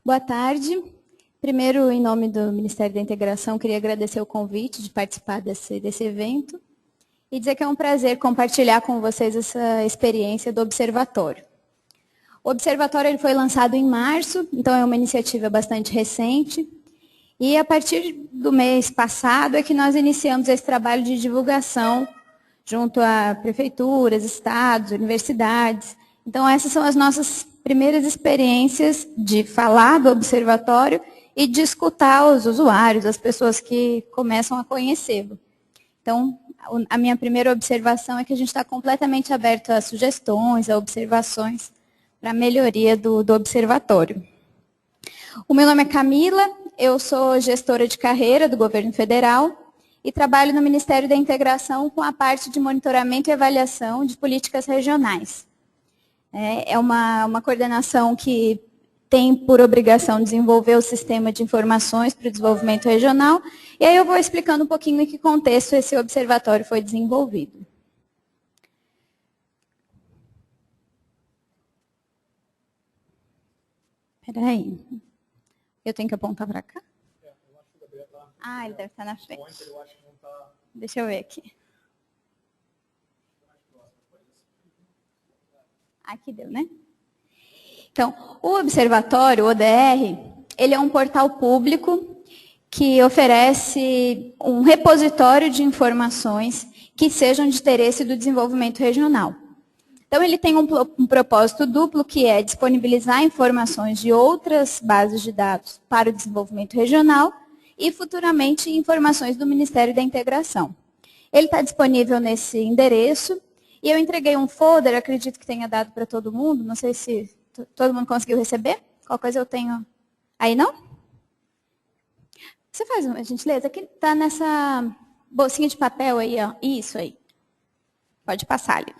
Boa tarde. Primeiro, em nome do Ministério da Integração, queria agradecer o convite de participar desse evento e dizer que é um prazer compartilhar com vocês essa experiência do Observatório. O Observatório ele foi lançado em março, então é uma iniciativa bastante recente. E a partir do mês passado é que nós iniciamos esse trabalho de divulgação junto a prefeituras, estados, universidades. Então, essas são as nossas primeiras experiências de falar do observatório e de escutar os usuários, as pessoas que começam a conhecê-lo. Então, a minha primeira observação é que a gente está completamente aberto a sugestões, a observações para a melhoria do observatório. O meu nome é Camila, eu sou gestora de carreira do governo federal e trabalho no Ministério da Integração com a parte de monitoramento e avaliação de políticas regionais. É uma coordenação que tem por obrigação desenvolver o sistema de informações para o desenvolvimento regional, e aí eu vou explicando um pouquinho em que contexto esse observatório foi desenvolvido. Espera aí. Eu tenho que apontar para cá? Ele deve estar na frente. Deixa eu ver aqui. Aqui deu, né? Então, o Observatório, o ODR, ele é um portal público que oferece um repositório de informações que sejam de interesse do desenvolvimento regional. Então, ele tem um propósito duplo, que é disponibilizar informações de outras bases de dados para o desenvolvimento regional e, futuramente, informações do Ministério da Integração. Ele está disponível nesse endereço e eu entreguei um folder, acredito que tenha dado para todo mundo, não sei se todo mundo conseguiu receber. Qual coisa eu tenho aí, não? Você faz uma gentileza? Aqui está nessa bolsinha de papel aí, ó. Isso aí. Pode passar ali.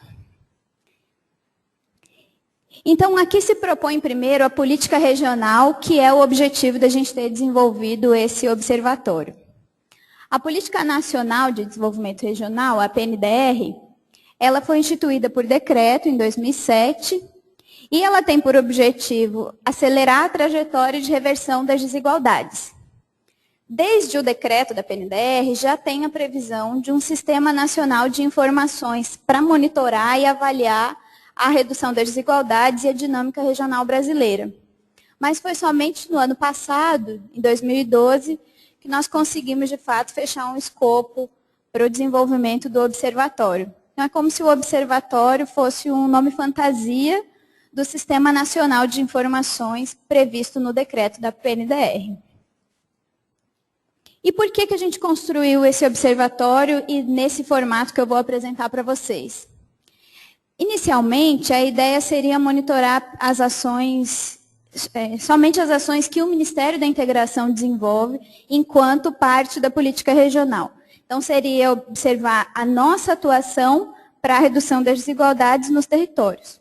Então, aqui se propõe primeiro a política regional, que é o objetivo da gente ter desenvolvido esse observatório. A Política Nacional de Desenvolvimento Regional, a PNDR, ela foi instituída por decreto em 2007 e ela tem por objetivo acelerar a trajetória de reversão das desigualdades. Desde o decreto da PNDR, já tem a previsão de um Sistema Nacional de Informações para monitorar e avaliar a redução das desigualdades e a dinâmica regional brasileira. Mas foi somente no ano passado, em 2012, que nós conseguimos, de fato, fechar um escopo para o desenvolvimento do observatório. Então, é como se o observatório fosse um nome fantasia do Sistema Nacional de Informações previsto no decreto da PNDR. E por que a gente construiu esse observatório e nesse formato que eu vou apresentar para vocês? Inicialmente, a ideia seria monitorar as ações, somente as ações que o Ministério da Integração desenvolve enquanto parte da política regional. Então, seria observar a nossa atuação para a redução das desigualdades nos territórios.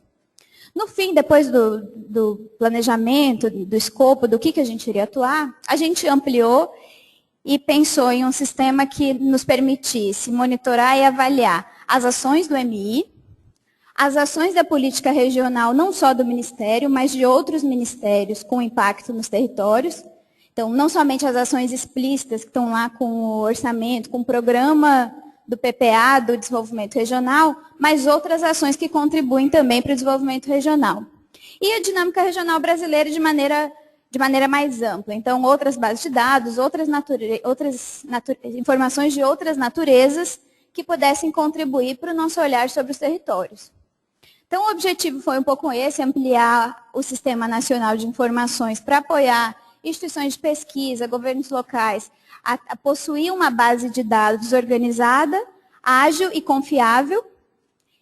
No fim, depois do planejamento, do escopo, do que a gente iria atuar, a gente ampliou e pensou em um sistema que nos permitisse monitorar e avaliar as ações do MI, as ações da política regional, não só do Ministério, mas de outros ministérios com impacto nos territórios. Então, não somente as ações explícitas que estão lá com o orçamento, com o programa do PPA, do desenvolvimento regional, mas outras ações que contribuem também para o desenvolvimento regional. E a dinâmica regional brasileira de maneira mais ampla. Então, outras bases de dados, outras informações de outras naturezas que pudessem contribuir para o nosso olhar sobre os territórios. Então, o objetivo foi um pouco esse, ampliar o Sistema Nacional de Informações para apoiar instituições de pesquisa, governos locais, a possuir uma base de dados organizada, ágil e confiável,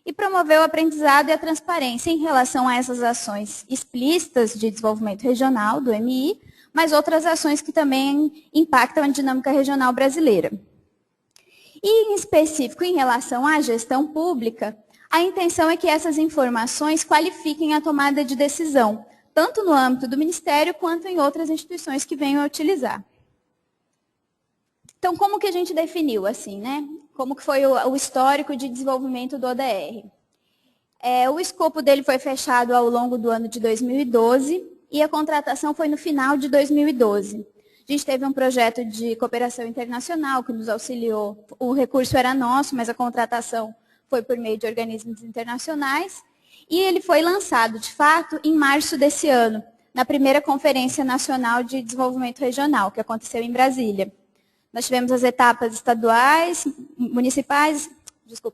e promover o aprendizado e a transparência em relação a essas ações explícitas de desenvolvimento regional, do MI, mas outras ações que também impactam a dinâmica regional brasileira. E, em específico, em relação à gestão pública, a intenção é que essas informações qualifiquem a tomada de decisão, tanto no âmbito do Ministério quanto em outras instituições que venham a utilizar. Então, como que a gente definiu assim, né? Como que foi o histórico de desenvolvimento do ODR? O escopo dele foi fechado ao longo do ano de 2012, e a contratação foi no final de 2012. A gente teve um projeto de cooperação internacional que nos auxiliou. O recurso era nosso, mas a contratação foi por meio de organismos internacionais. E ele foi lançado, de fato, em março desse ano, na primeira Conferência Nacional de Desenvolvimento Regional, que aconteceu em Brasília. Nós tivemos as etapas estaduais,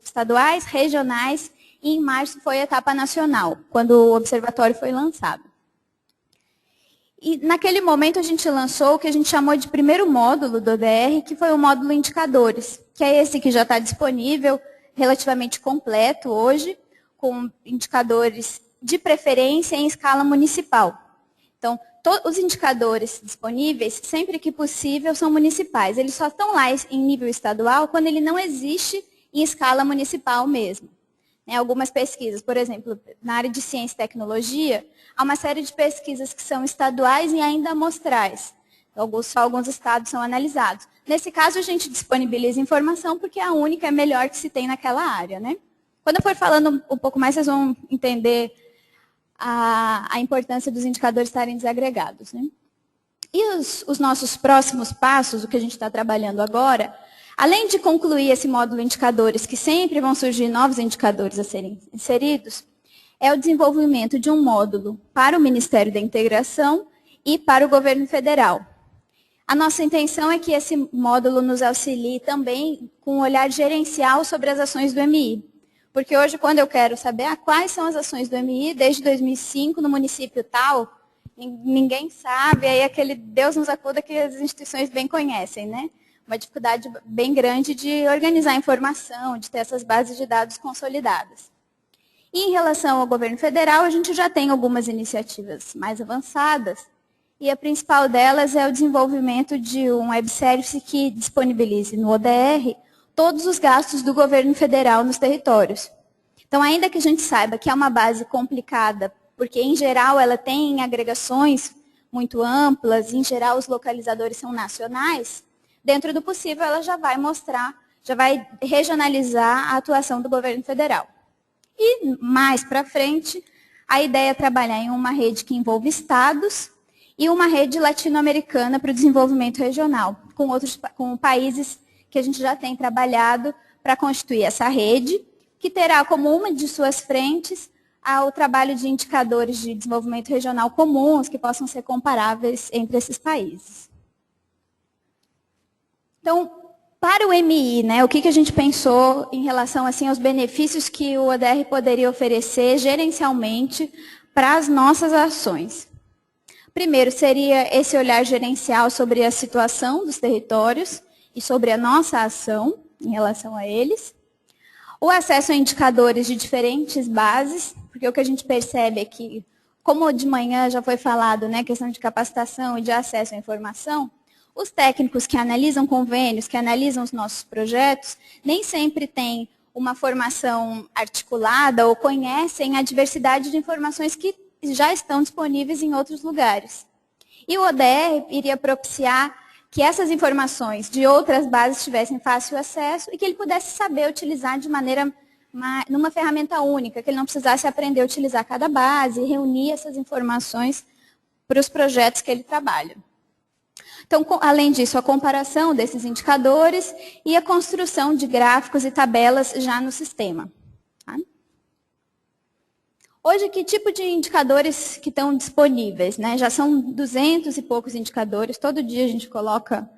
estaduais, regionais, e em março foi a etapa nacional, quando o observatório foi lançado. E naquele momento a gente lançou o que a gente chamou de primeiro módulo do ODR, que foi o módulo indicadores, que é esse que já está disponível, relativamente completo hoje, com indicadores de preferência em escala municipal. Então, os indicadores disponíveis, sempre que possível, são municipais. Eles só estão lá em nível estadual quando ele não existe em escala municipal mesmo. Algumas pesquisas, por exemplo, na área de ciência e tecnologia, há uma série de pesquisas que são estaduais e ainda amostrais. Só alguns estados são analisados. Nesse caso, a gente disponibiliza informação porque é a única, é melhor que se tem naquela área. Quando eu for falando um pouco mais, vocês vão entender a importância dos indicadores estarem desagregados. E os nossos próximos passos, o que a gente está trabalhando agora, além de concluir esse módulo indicadores, que sempre vão surgir novos indicadores a serem inseridos, é o desenvolvimento de um módulo para o Ministério da Integração e para o governo federal. A nossa intenção é que esse módulo nos auxilie também com um olhar gerencial sobre as ações do MI. Porque hoje, quando eu quero saber quais são as ações do MI desde 2005 no município tal, ninguém sabe, aí aquele Deus nos acuda que as instituições bem conhecem, Uma dificuldade bem grande de organizar a informação, de ter essas bases de dados consolidadas. E em relação ao governo federal, a gente já tem algumas iniciativas mais avançadas, e a principal delas é o desenvolvimento de um webservice que disponibilize no ODR todos os gastos do governo federal nos territórios. Então, ainda que a gente saiba que é uma base complicada, porque, em geral, ela tem agregações muito amplas, em geral, os localizadores são nacionais, dentro do possível, ela já vai mostrar, já vai regionalizar a atuação do governo federal. E, mais para frente, a ideia é trabalhar em uma rede que envolve estados e uma rede latino-americana para o desenvolvimento regional, com países que a gente já tem trabalhado para constituir essa rede, que terá como uma de suas frentes o trabalho de indicadores de desenvolvimento regional comuns, que possam ser comparáveis entre esses países. Então, para o MI, o que a gente pensou em relação assim, aos benefícios que o ODR poderia oferecer gerencialmente para as nossas ações? Primeiro, seria esse olhar gerencial sobre a situação dos territórios e sobre a nossa ação em relação a eles. O acesso a indicadores de diferentes bases, porque o que a gente percebe é que, como de manhã já foi falado, questão de capacitação e de acesso à informação, os técnicos que analisam convênios, que analisam os nossos projetos, nem sempre têm uma formação articulada ou conhecem a diversidade de informações que já estão disponíveis em outros lugares. E o ODR iria propiciar que essas informações de outras bases tivessem fácil acesso e que ele pudesse saber utilizar de maneira, numa ferramenta única, que ele não precisasse aprender a utilizar cada base e reunir essas informações para os projetos que ele trabalha. Então, além disso, a comparação desses indicadores e a construção de gráficos e tabelas já no sistema. Tá? Hoje, que tipo de indicadores que estão disponíveis? Já são 200 e poucos indicadores, todo dia a gente coloca,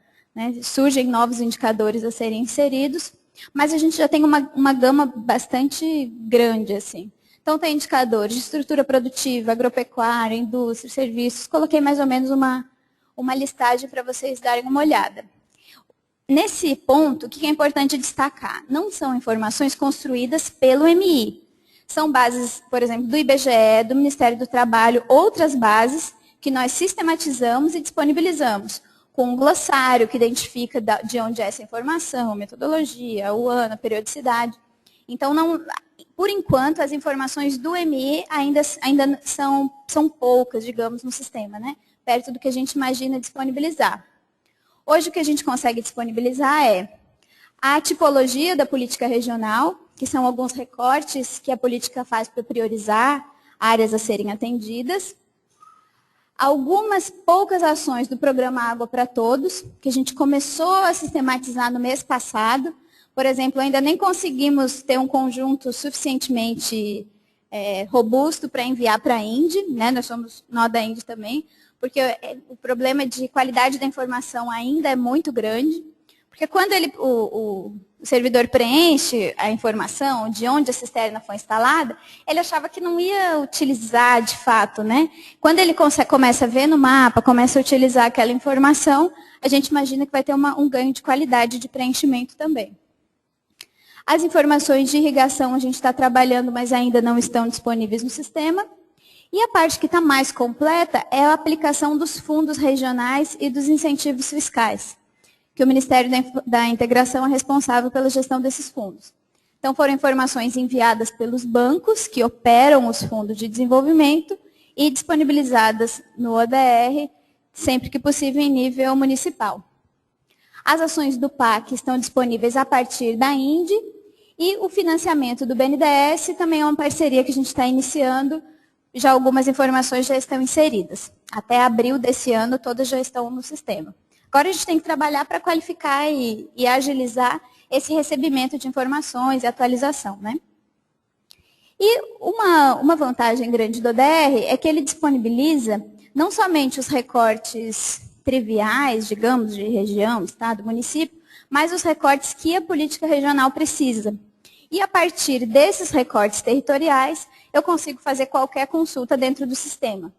surgem novos indicadores a serem inseridos, mas a gente já tem uma gama bastante grande. Assim. Então, tem indicadores de estrutura produtiva, agropecuária, indústria, serviços, coloquei mais ou menos uma listagem para vocês darem uma olhada. Nesse ponto, o que é importante destacar? Não são informações construídas pelo MI. São bases, por exemplo, do IBGE, do Ministério do Trabalho, outras bases que nós sistematizamos e disponibilizamos, com um glossário que identifica de onde é essa informação, metodologia, o ano, a periodicidade. Então, por enquanto, as informações do MI ainda são poucas, digamos, no sistema, perto do que a gente imagina disponibilizar. Hoje, o que a gente consegue disponibilizar é a tipologia da política regional, que são alguns recortes que a política faz para priorizar áreas a serem atendidas. algumas poucas ações do programa Água para Todos, que a gente começou a sistematizar no mês passado. Por exemplo, ainda nem conseguimos ter um conjunto suficientemente robusto para enviar para a INDE, né? Nós somos nó da INDE também, porque o problema de qualidade da informação ainda é muito grande. Porque quando o servidor preenche a informação de onde a cisterna foi instalada, ele achava que não ia utilizar de fato, né? Quando ele começa a ver no mapa, começa a utilizar aquela informação, a gente imagina que vai ter um ganho de qualidade de preenchimento também. As informações de irrigação a gente está trabalhando, mas ainda não estão disponíveis no sistema. E a parte que está mais completa é a aplicação dos fundos regionais e dos incentivos fiscais, que o Ministério da Integração é responsável pela gestão desses fundos. Então, foram informações enviadas pelos bancos que operam os fundos de desenvolvimento e disponibilizadas no ODR, sempre que possível, em nível municipal. As ações do PAC estão disponíveis a partir da INDE e o financiamento do BNDES também é uma parceria que a gente está iniciando. Já algumas informações já estão inseridas. Até abril desse ano, todas já estão no sistema. Agora a gente tem que trabalhar para qualificar e agilizar esse recebimento de informações e atualização, né? E uma vantagem grande do ODR é que ele disponibiliza não somente os recortes triviais, digamos, de região, estado, município, mas os recortes que a política regional precisa. E a partir desses recortes territoriais, eu consigo fazer qualquer consulta dentro do sistema.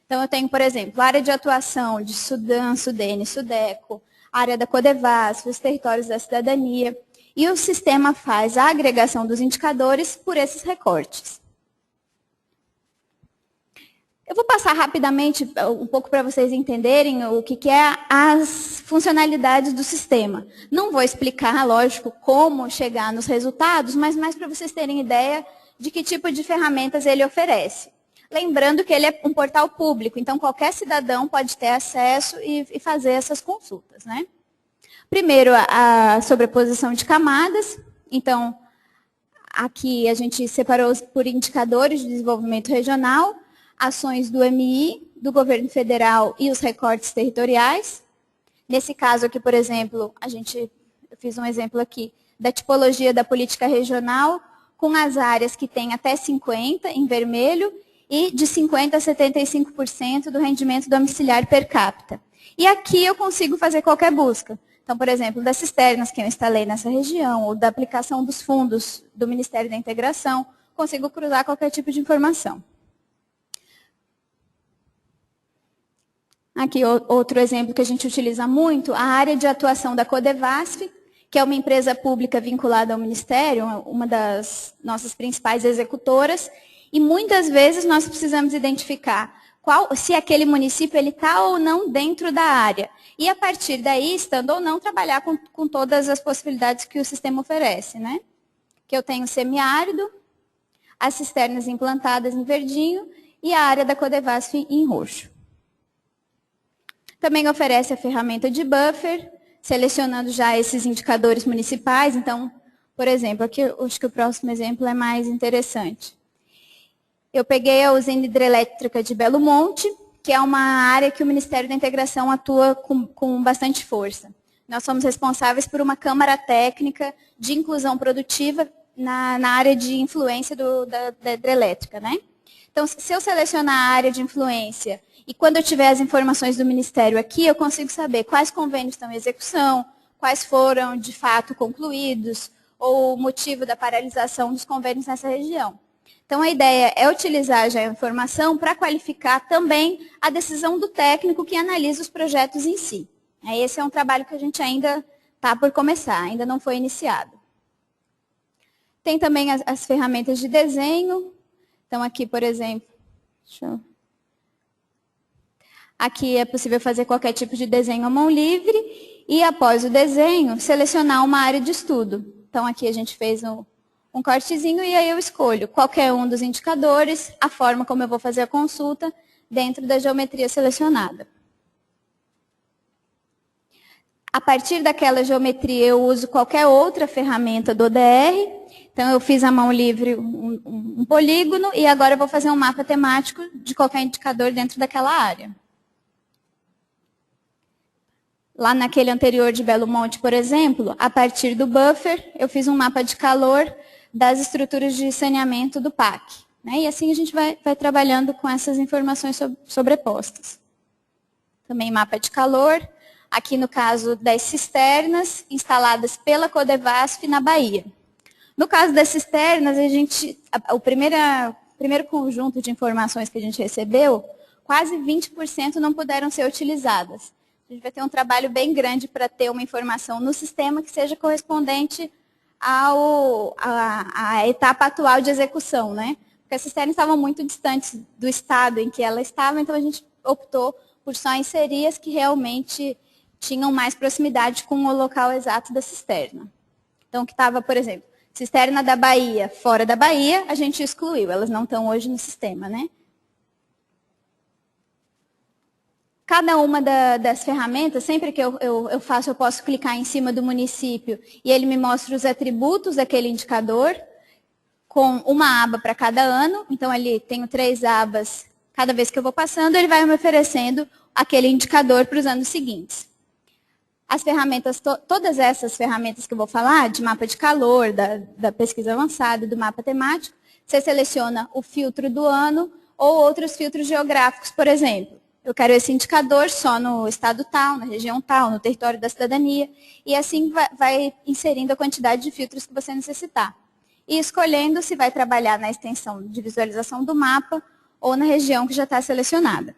Então, eu tenho, por exemplo, a área de atuação de Sudan, Sudene, Sudeco, a área da Codevasf, os territórios da cidadania, e o sistema faz a agregação dos indicadores por esses recortes. Eu vou passar rapidamente um pouco para vocês entenderem o que é as funcionalidades do sistema. Não vou explicar, lógico, como chegar nos resultados, mas mais para vocês terem ideia de que tipo de ferramentas ele oferece. Lembrando que ele é um portal público, então qualquer cidadão pode ter acesso e fazer essas consultas, né? Primeiro, a sobreposição de camadas. Então, aqui a gente separou por indicadores de desenvolvimento regional, ações do MI, do governo federal e os recortes territoriais. Nesse caso aqui, por exemplo, eu fiz um exemplo aqui da tipologia da política regional, com as áreas que têm até 50 em vermelho e de 50% a 75% do rendimento domiciliar per capita. E aqui eu consigo fazer qualquer busca. Então, por exemplo, das cisternas que eu instalei nessa região, ou da aplicação dos fundos do Ministério da Integração, consigo cruzar qualquer tipo de informação. Aqui outro exemplo que a gente utiliza muito, a área de atuação da Codevasf, que é uma empresa pública vinculada ao Ministério, uma das nossas principais executoras, e muitas vezes nós precisamos identificar se aquele município está ou não dentro da área. E a partir daí, estando ou não, trabalhar com todas as possibilidades que o sistema oferece, né? Que eu tenho semiárido, as cisternas implantadas em verdinho e a área da Codevasf em roxo. Também oferece a ferramenta de buffer, selecionando já esses indicadores municipais. Então, por exemplo, aqui eu acho que o próximo exemplo é mais interessante. Eu peguei a usina hidrelétrica de Belo Monte, que é uma área que o Ministério da Integração atua com bastante força. Nós somos responsáveis por uma câmara técnica de inclusão produtiva na área de influência da hidrelétrica, né? Então, se eu selecionar a área de influência e quando eu tiver as informações do Ministério aqui, eu consigo saber quais convênios estão em execução, quais foram de fato concluídos, ou o motivo da paralisação dos convênios nessa região. Então, a ideia é utilizar já a informação para qualificar também a decisão do técnico que analisa os projetos em si. Esse é um trabalho que a gente ainda está por começar, ainda não foi iniciado. Tem também as ferramentas de desenho. Então, aqui, por exemplo, aqui é possível fazer qualquer tipo de desenho à mão livre e, após o desenho, selecionar uma área de estudo. Então, aqui a gente fez um cortezinho e aí eu escolho qualquer um dos indicadores, a forma como eu vou fazer a consulta dentro da geometria selecionada. A partir daquela geometria, eu uso qualquer outra ferramenta do ODR. Então, eu fiz à mão livre um polígono e agora eu vou fazer um mapa temático de qualquer indicador dentro daquela área. Lá naquele anterior de Belo Monte, por exemplo, a partir do buffer, eu fiz um mapa de calor das estruturas de saneamento do PAC. Né? E assim a gente vai trabalhando com essas informações sobrepostas. Também mapa de calor, aqui no caso das cisternas instaladas pela Codevasf na Bahia. No caso das cisternas, o primeiro conjunto de informações que a gente recebeu, quase 20% não puderam ser utilizadas. A gente vai ter um trabalho bem grande para ter uma informação no sistema que seja correspondente à etapa atual de execução, né? Porque as cisternas estavam muito distantes do estado em que ela estava, então a gente optou por só inserir as que realmente tinham mais proximidade com o local exato da cisterna. Então, que estava, por exemplo, cisterna da Bahia, fora da Bahia, a gente excluiu, elas não estão hoje no sistema, né? Cada uma das ferramentas, sempre que eu faço, eu posso clicar em cima do município e ele me mostra os atributos daquele indicador, com uma aba para cada ano. Então, ali tenho 3 abas. Cada vez que eu vou passando, ele vai me oferecendo aquele indicador para os anos seguintes. As ferramentas, todas essas ferramentas que eu vou falar, de mapa de calor, da pesquisa avançada, do mapa temático, você seleciona o filtro do ano ou outros filtros geográficos, por exemplo. Eu quero esse indicador só no estado tal, na região tal, no território da cidadania, e assim vai inserindo a quantidade de filtros que você necessitar. E escolhendo se vai trabalhar na extensão de visualização do mapa ou na região que já está selecionada.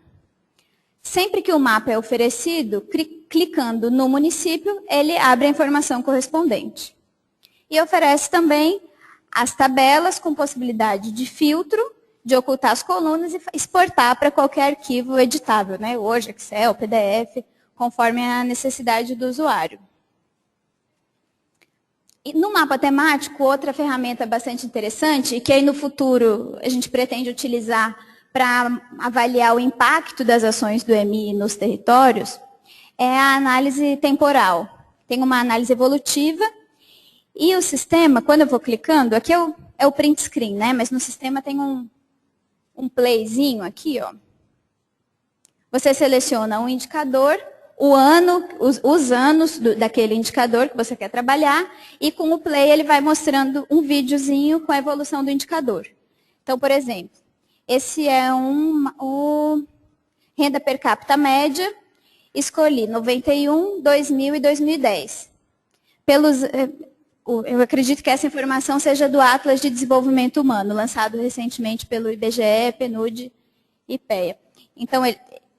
Sempre que o mapa é oferecido, clicando no município, ele abre a informação correspondente. E oferece também as tabelas com possibilidade de filtro, de ocultar as colunas e exportar para qualquer arquivo editável, né? Word, Excel, PDF, conforme a necessidade do usuário. E no mapa temático, outra ferramenta bastante interessante, e que aí no futuro a gente pretende utilizar para avaliar o impacto das ações do EMI nos territórios, é a análise temporal. Tem uma análise evolutiva e o sistema, quando eu vou clicando, aqui é o print screen, né? Mas no sistema tem um playzinho aqui, ó. Você seleciona um indicador, o ano, os anos daquele indicador que você quer trabalhar, e com o play ele vai mostrando um videozinho com a evolução do indicador. Então, por exemplo, esse é renda per capita média, escolhi 91, 2000 e 2010. Eu acredito que essa informação seja do Atlas de Desenvolvimento Humano, lançado recentemente pelo IBGE, PNUD e IPEA. Então,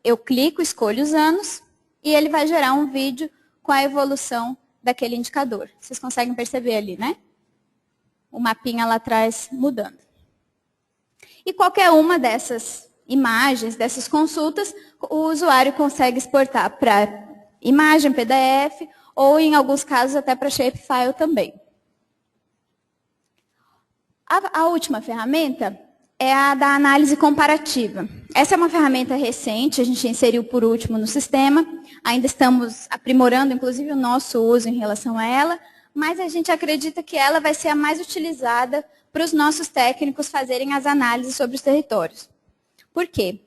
eu clico, escolho os anos, e ele vai gerar um vídeo com a evolução daquele indicador. Vocês conseguem perceber ali, né? O mapinha lá atrás mudando. E qualquer uma dessas imagens, dessas consultas, o usuário consegue exportar para imagem, PDF, ou em alguns casos até para shapefile também. A última ferramenta é a da análise comparativa. Essa é uma ferramenta recente, a gente inseriu por último no sistema, ainda estamos aprimorando, inclusive, o nosso uso em relação a ela, mas a gente acredita que ela vai ser a mais utilizada para os nossos técnicos fazerem as análises sobre os territórios. Por quê?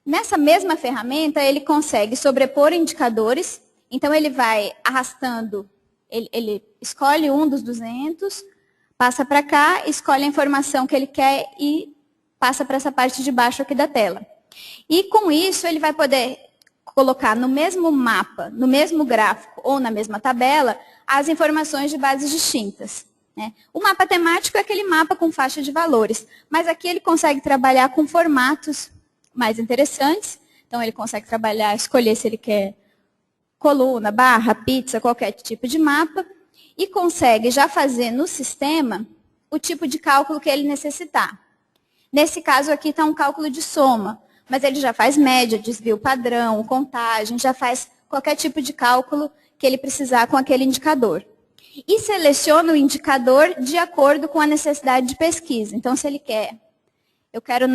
Nessa mesma ferramenta, ele consegue sobrepor indicadores, então ele vai arrastando, ele escolhe um dos 200, passa para cá, escolhe a informação que ele quer e passa para essa parte de baixo aqui da tela. E com isso, ele vai poder colocar no mesmo mapa, no mesmo gráfico ou na mesma tabela, as informações de bases distintas. Né? O mapa temático é aquele mapa com faixa de valores, mas aqui ele consegue trabalhar com formatos mais interessantes. Então, ele consegue trabalhar, escolher se ele quer coluna, barra, pizza, qualquer tipo de mapa, e consegue já fazer no sistema o tipo de cálculo que ele necessitar. Nesse caso aqui está um cálculo de soma, mas ele já faz média, desvio padrão, contagem, já faz qualquer tipo de cálculo que ele precisar com aquele indicador. E seleciona o indicador de acordo com a necessidade de pesquisa. Então, se ele quer, eu quero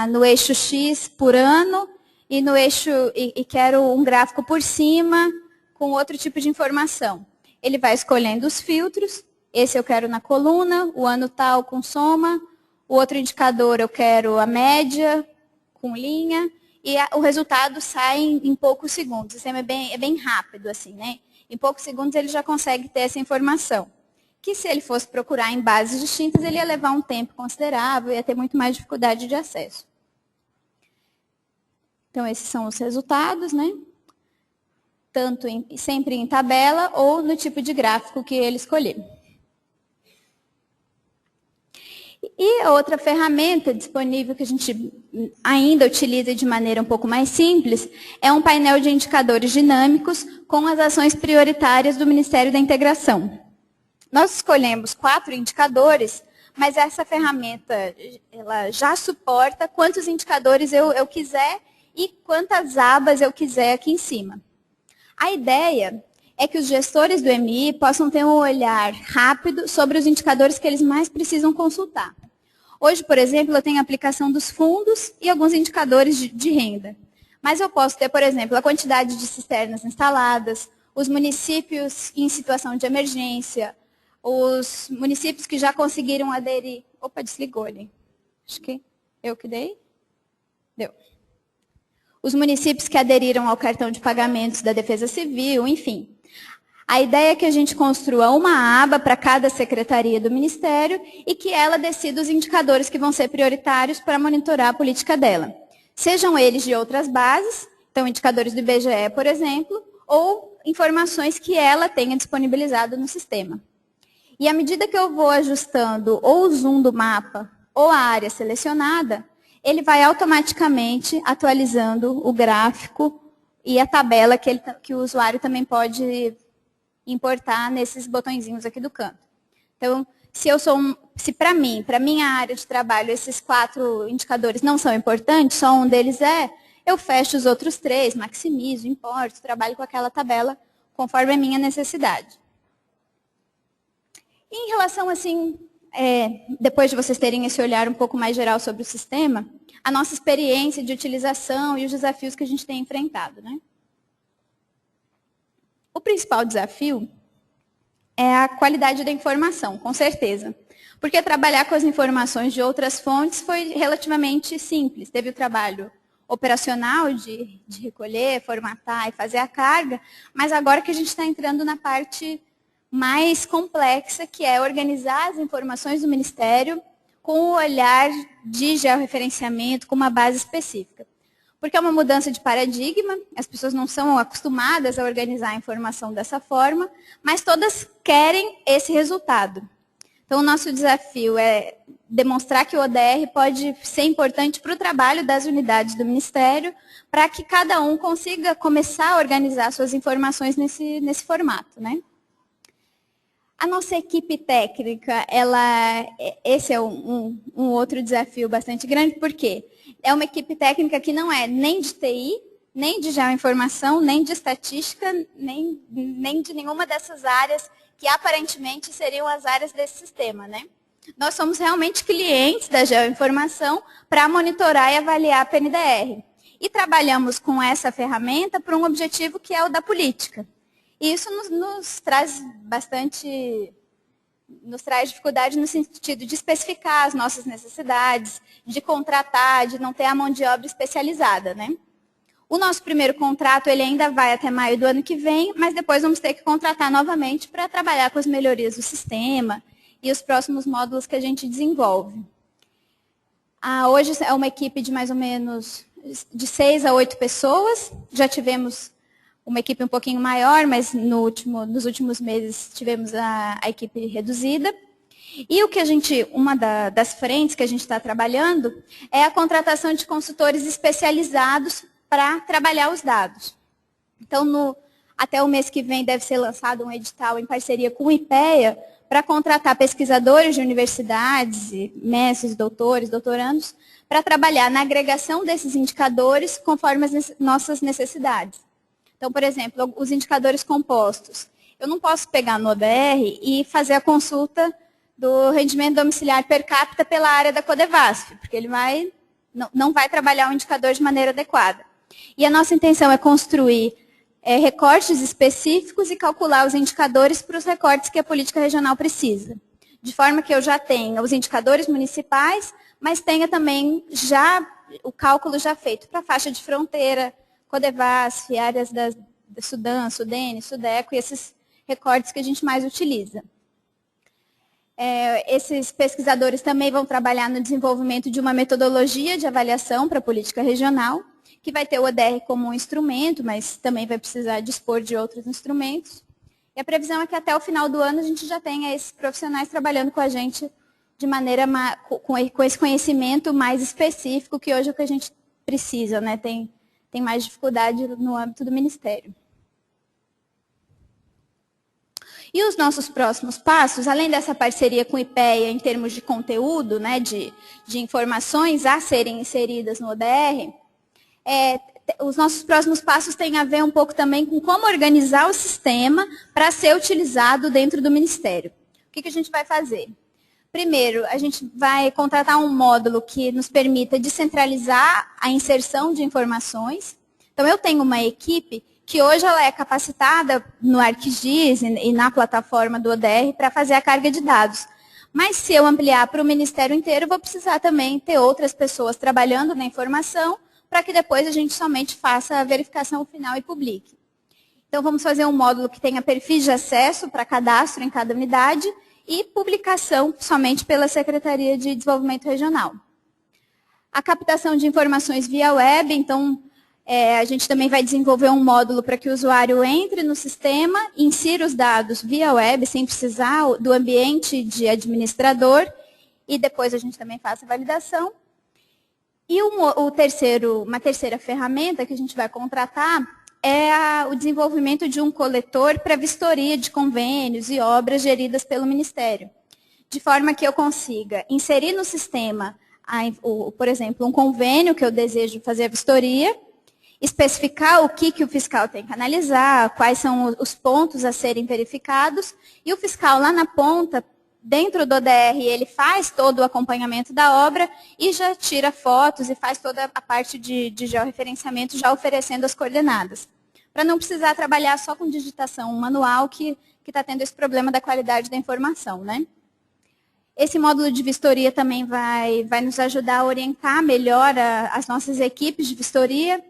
no eixo X por ano e no eixo e quero um gráfico por cima com outro tipo de informação. Ele vai escolhendo os filtros. Esse eu quero na coluna, o ano tal com soma. O outro indicador eu quero a média com linha. e o resultado sai em poucos segundos. O sistema é bem rápido, assim, né? Em poucos segundos ele já consegue ter essa informação. Que se ele fosse procurar em bases distintas, ele ia levar um tempo considerável, ia ter muito mais dificuldade de acesso. Então, esses são os resultados, né? Tanto sempre em tabela ou no tipo de gráfico que ele escolher. E a outra ferramenta disponível que a gente ainda utiliza de maneira um pouco mais simples é um painel de indicadores dinâmicos com as ações prioritárias do Ministério da Integração. Nós escolhemos 4 indicadores, mas essa ferramenta ela já suporta quantos indicadores eu quiser e quantas abas eu quiser aqui em cima. A ideia é que os gestores do MI possam ter um olhar rápido sobre os indicadores que eles mais precisam consultar. Hoje, por exemplo, eu tenho a aplicação dos fundos e alguns indicadores de renda. Mas eu posso ter, por exemplo, a quantidade de cisternas instaladas, os municípios em situação de emergência, os municípios que já conseguiram aderir... Opa, desligou ali. Acho que eu que dei. Deu. Os municípios que aderiram ao cartão de pagamentos da Defesa Civil, enfim. A ideia é que a gente construa uma aba para cada secretaria do Ministério e que ela decida os indicadores que vão ser prioritários para monitorar a política dela. Sejam eles de outras bases, então indicadores do IBGE, por exemplo, ou informações que ela tenha disponibilizado no sistema. E à medida que eu vou ajustando ou o zoom do mapa ou a área selecionada, ele vai automaticamente atualizando o gráfico e a tabela que o usuário também pode importar nesses botõezinhos aqui do canto. Então, se para mim, para minha área de trabalho, esses 4 indicadores não são importantes, só um deles eu fecho os outros 3, maximizo, importo, trabalho com aquela tabela conforme a minha necessidade. E em relação, assim, depois de vocês terem esse olhar um pouco mais geral sobre o sistema, a nossa experiência de utilização e os desafios que a gente tem enfrentado, né? O principal desafio é a qualidade da informação, com certeza. Porque trabalhar com as informações de outras fontes foi relativamente simples. Teve o trabalho operacional de recolher, formatar e fazer a carga, mas agora que a gente está entrando na parte mais complexa, que é organizar as informações do Ministério com o olhar de georreferenciamento, com uma base específica. Porque é uma mudança de paradigma, as pessoas não são acostumadas a organizar a informação dessa forma, mas todas querem esse resultado. Então, o nosso desafio é demonstrar que o ODR pode ser importante para o trabalho das unidades do Ministério, para que cada um consiga começar a organizar suas informações nesse formato, né? A nossa equipe técnica, esse é um outro desafio bastante grande, porque é uma equipe técnica que não é nem de TI, nem de geoinformação, nem de estatística, nem de nenhuma dessas áreas que aparentemente seriam as áreas desse sistema, né? Nós somos realmente clientes da geoinformação para monitorar e avaliar a PNDR. E trabalhamos com essa ferramenta para um objetivo que é o da política. E isso nos traz dificuldade no sentido de especificar as nossas necessidades, de contratar, de não ter a mão de obra especializada, né? O nosso primeiro contrato ele ainda vai até maio do ano que vem, mas depois vamos ter que contratar novamente para trabalhar com as melhorias do sistema e os próximos módulos que a gente desenvolve. Hoje é uma equipe de mais ou menos de 6 a 8 pessoas, já tivemos uma equipe um pouquinho maior, mas nos últimos meses tivemos a equipe reduzida. E uma das frentes que a gente está trabalhando é a contratação de consultores especializados para trabalhar os dados. Então, até o mês que vem deve ser lançado um edital em parceria com o IPEA para contratar pesquisadores de universidades, mestres, doutores, doutorandos, para trabalhar na agregação desses indicadores conforme as nossas necessidades. Então, por exemplo, os indicadores compostos. Eu não posso pegar no ODR e fazer a consulta do rendimento domiciliar per capita pela área da Codevasf, porque ele não vai trabalhar o indicador de maneira adequada. E a nossa intenção é construir recortes específicos e calcular os indicadores para os recortes que a política regional precisa. De forma que eu já tenha os indicadores municipais, mas tenha também já o cálculo já feito para a faixa de fronteira, Codevasf, áreas da Sudã, Sudene, Sudeco e esses recortes que a gente mais utiliza. Esses pesquisadores também vão trabalhar no desenvolvimento de uma metodologia de avaliação para a política regional, que vai ter o ODR como um instrumento, mas também vai precisar dispor de outros instrumentos. E a previsão é que até o final do ano a gente já tenha esses profissionais trabalhando com a gente de maneira com esse conhecimento mais específico, que hoje é o que a gente precisa, né? Tem mais dificuldade no âmbito do Ministério. E os nossos próximos passos, além dessa parceria com o IPEA em termos de conteúdo, né, de informações a serem inseridas no ODR, os nossos próximos passos têm a ver um pouco também com como organizar o sistema para ser utilizado dentro do Ministério. O que a gente vai fazer? Primeiro, a gente vai contratar um módulo que nos permita descentralizar a inserção de informações. Então, eu tenho uma equipe que hoje ela é capacitada no ArcGIS e na plataforma do ODR para fazer a carga de dados. Mas se eu ampliar para o Ministério inteiro, eu vou precisar também ter outras pessoas trabalhando na informação para que depois a gente somente faça a verificação final e publique. Então, vamos fazer um módulo que tenha perfis de acesso para cadastro em cada unidade e publicação somente pela Secretaria de Desenvolvimento Regional. A captação de informações via web, então, a gente também vai desenvolver um módulo para que o usuário entre no sistema, insira os dados via web, sem precisar do ambiente de administrador, e depois a gente também faça a validação. E uma terceira ferramenta que a gente vai contratar é o desenvolvimento de um coletor para vistoria de convênios e obras geridas pelo Ministério, de forma que eu consiga inserir no sistema, por exemplo, um convênio que eu desejo fazer a vistoria, especificar o que o fiscal tem que analisar, quais são os pontos a serem verificados, e o fiscal lá na ponta, dentro do ODR, ele faz todo o acompanhamento da obra e já tira fotos e faz toda a parte de georreferenciamento, já oferecendo as coordenadas. Para não precisar trabalhar só com digitação manual, que está tendo esse problema da qualidade da informação, né? Esse módulo de vistoria também vai nos ajudar a orientar melhor as nossas equipes de vistoria.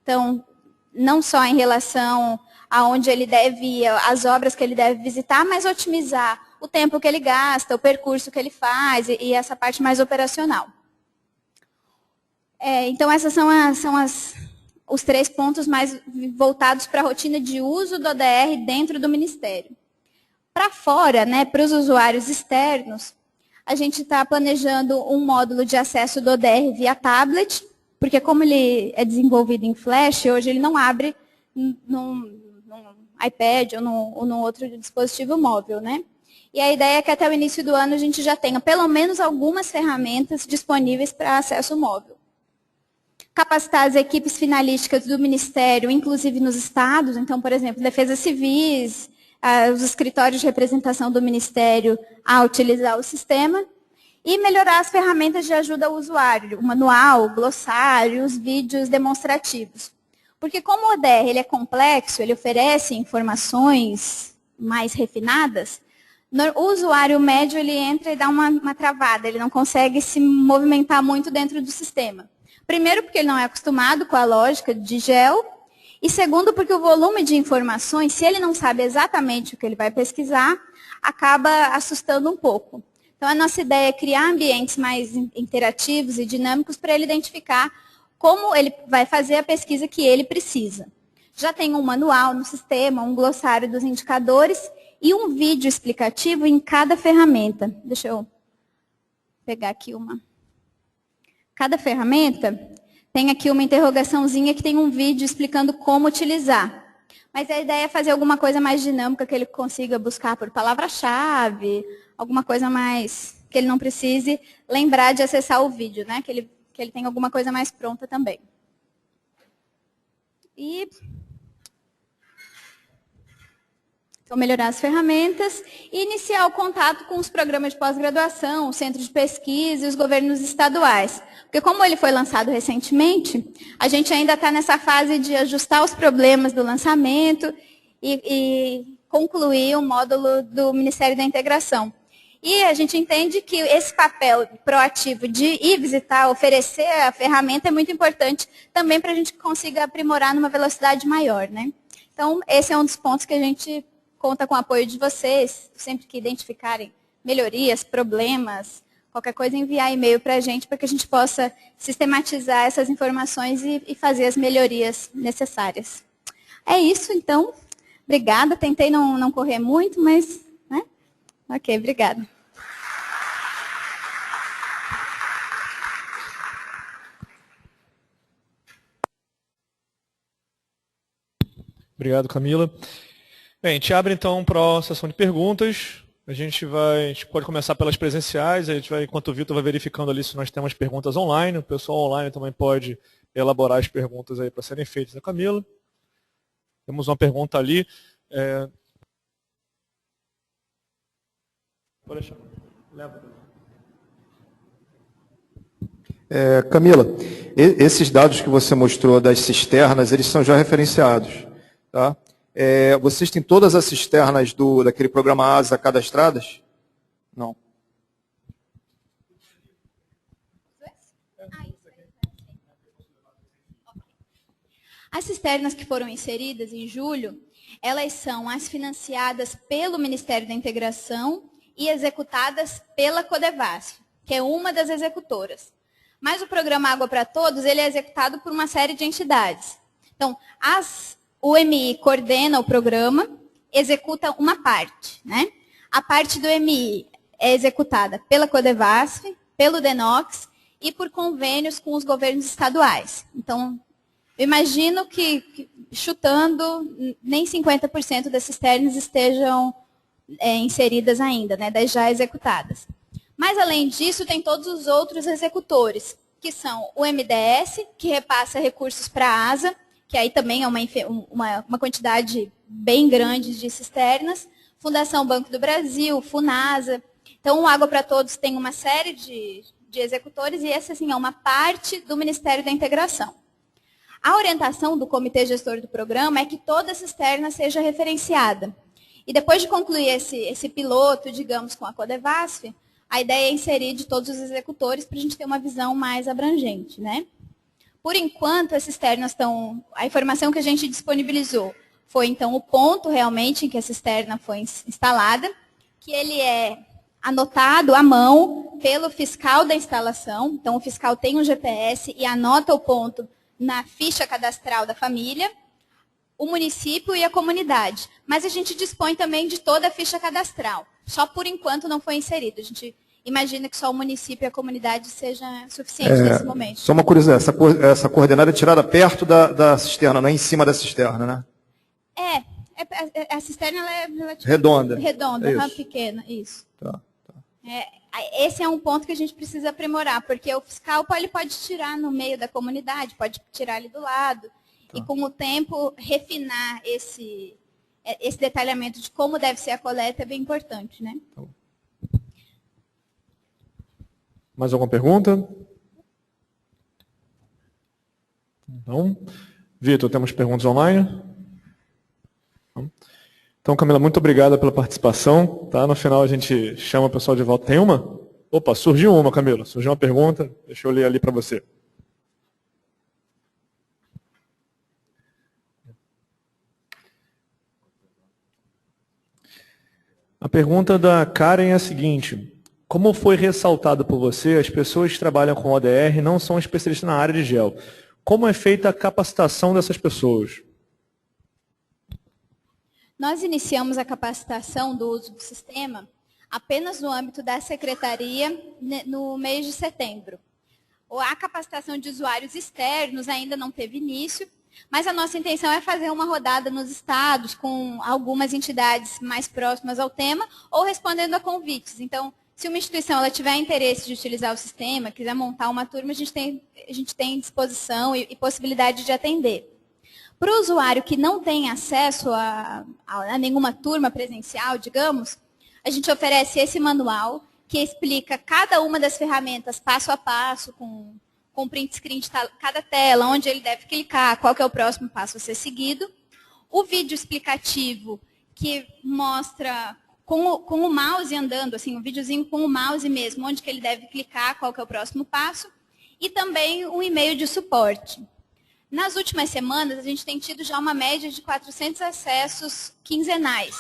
Então, não só em relação aonde ele deve ir, as obras que ele deve visitar, mas otimizar o tempo que ele gasta, o percurso que ele faz e essa parte mais operacional. Então, esses são os 3 pontos mais voltados para a rotina de uso do ODR dentro do Ministério. Para fora, né, para os usuários externos, a gente está planejando um módulo de acesso do ODR via tablet, porque como ele é desenvolvido em Flash, hoje ele não abre num iPad ou num outro dispositivo móvel, né? E a ideia é que até o início do ano a gente já tenha pelo menos algumas ferramentas disponíveis para acesso móvel. Capacitar as equipes finalísticas do Ministério, inclusive nos estados, então, por exemplo, defesas civis, os escritórios de representação do Ministério a utilizar o sistema, e melhorar as ferramentas de ajuda ao usuário, o manual, o glossário, os vídeos demonstrativos. Porque como o ODR ele é complexo, ele oferece informações mais refinadas, o usuário médio ele entra e dá uma travada, ele não consegue se movimentar muito dentro do sistema. Primeiro, porque ele não é acostumado com a lógica de GEL, e segundo, porque o volume de informações, se ele não sabe exatamente o que ele vai pesquisar, acaba assustando um pouco. Então, a nossa ideia é criar ambientes mais interativos e dinâmicos para ele identificar como ele vai fazer a pesquisa que ele precisa. Já tem um manual no sistema, um glossário dos indicadores e um vídeo explicativo em cada ferramenta. Deixa eu pegar aqui uma. Cada ferramenta tem aqui uma interrogaçãozinha que tem um vídeo explicando como utilizar. Mas a ideia é fazer alguma coisa mais dinâmica, que ele consiga buscar por palavra-chave, alguma coisa mais que ele não precise lembrar de acessar o vídeo, né? Que ele tenha alguma coisa mais pronta também. Então, melhorar as ferramentas e iniciar o contato com os programas de pós-graduação, o centro de pesquisa e os governos estaduais. Porque como ele foi lançado recentemente, a gente ainda está nessa fase de ajustar os problemas do lançamento e concluir o módulo do Ministério da Integração. E a gente entende que esse papel proativo de ir visitar, oferecer a ferramenta é muito importante também para a gente consiga aprimorar numa velocidade maior, né? Então, esse é um dos pontos que a gente conta com o apoio de vocês, sempre que identificarem melhorias, problemas, qualquer coisa, enviar e-mail para a gente para que a gente possa sistematizar essas informações e fazer as melhorias necessárias. É isso, então. Obrigada. Tentei não correr muito, mas... né? Ok, obrigada. Obrigado, Camila. Bem, a gente abre então para a sessão de perguntas. A gente pode começar pelas presenciais, enquanto o Vitor vai verificando ali se nós temos perguntas online, o pessoal online também pode elaborar as perguntas aí para serem feitas a Camila. Temos uma pergunta ali. Pode deixar. Leva. Camila, esses dados que você mostrou das cisternas, eles são já referenciados, tá? Vocês têm todas as cisternas daquele programa ASA cadastradas? Não. As cisternas que foram inseridas em julho, elas são as financiadas pelo Ministério da Integração e executadas pela Codevasf, que é uma das executoras. Mas o programa Água para Todos, ele é executado por uma série de entidades. Então, o MI coordena o programa, executa uma parte, né? A parte do MI é executada pela Codevasf, pelo DENOX e por convênios com os governos estaduais. Então, eu imagino que chutando, nem 50% das cisternas estejam inseridas ainda, né, das já executadas. Mas, além disso, tem todos os outros executores, que são o MDS, que repassa recursos para a ASA, que aí também é uma quantidade bem grande de cisternas, Fundação Banco do Brasil, Funasa. Então, o Água para Todos tem uma série de executores, e essa assim, é uma parte do Ministério da Integração. A orientação do Comitê Gestor do Programa é que toda cisterna seja referenciada. E depois de concluir esse piloto, digamos, com a Codevasf, a ideia é inserir de todos os executores para a gente ter uma visão mais abrangente, né? Por enquanto, as cisternas estão... A informação que a gente disponibilizou foi, então, o ponto realmente em que a cisterna foi instalada, que ele é anotado à mão pelo fiscal da instalação. Então, o fiscal tem um GPS e anota o ponto na ficha cadastral da família, o município e a comunidade. Mas a gente dispõe também de toda a ficha cadastral. Só por enquanto não foi inserido. A gente imagina que só o município e a comunidade seja suficiente nesse momento. Só uma curiosidade, essa coordenada é tirada perto da cisterna, não é em cima da cisterna, né? A cisterna ela é relativamente redonda, pequena, isso. Tá. Esse é um ponto que a gente precisa aprimorar, porque o fiscal pode tirar no meio da comunidade, pode tirar ali do lado, e com o tempo refinar esse detalhamento de como deve ser a coleta é bem importante, né? Mais alguma pergunta? Não. Vitor, temos perguntas online? Não. Então, Camila, muito obrigada pela participação. Tá? No final a gente chama o pessoal de volta. Tem uma? Opa, surgiu uma, Camila. Surgiu uma pergunta. Deixa eu ler ali para você. A pergunta da Karen é a seguinte: como foi ressaltado por você, as pessoas que trabalham com ODR não são especialistas na área de gel. Como é feita a capacitação dessas pessoas? Nós iniciamos a capacitação do uso do sistema apenas no âmbito da secretaria no mês de setembro. A capacitação de usuários externos ainda não teve início, mas a nossa intenção é fazer uma rodada nos estados com algumas entidades mais próximas ao tema ou respondendo a convites. Então, se uma instituição ela tiver interesse de utilizar o sistema, quiser montar uma turma, a gente tem disposição e possibilidade de atender. Para o usuário que não tem acesso a nenhuma turma presencial, digamos, a gente oferece esse manual que explica cada uma das ferramentas passo a passo, com print screen de cada tela, onde ele deve clicar, qual que é o próximo passo a ser seguido. O vídeo explicativo que mostra com o mouse andando, assim, um videozinho com o mouse mesmo, onde que ele deve clicar, qual que é o próximo passo, e também um e-mail de suporte. Nas últimas semanas, a gente tem tido já uma média de 400 acessos quinzenais.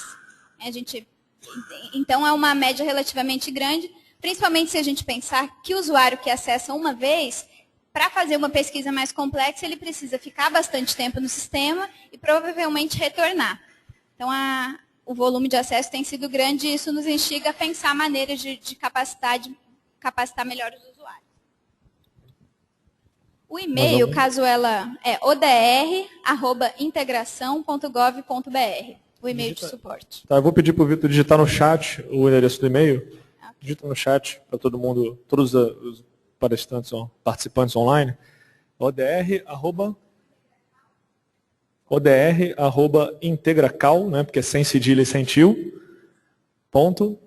Então, é uma média relativamente grande, principalmente se a gente pensar que o usuário que acessa uma vez, para fazer uma pesquisa mais complexa, ele precisa ficar bastante tempo no sistema e provavelmente retornar. Então, o volume de acesso tem sido grande e isso nos instiga a pensar maneiras de capacitar melhor os usuários. O e-mail, caso ela é odr@integração.gov.br, o e-mail de suporte. Tá, eu vou pedir para o Vitor digitar no chat o endereço do e-mail. Okay. Digita no chat para todo mundo, todos os palestrantes, participantes online. odr@integracal, né, porque é sem cedilha e sem tio, .gov.br.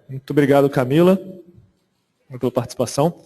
Muito obrigado, Camila, pela participação.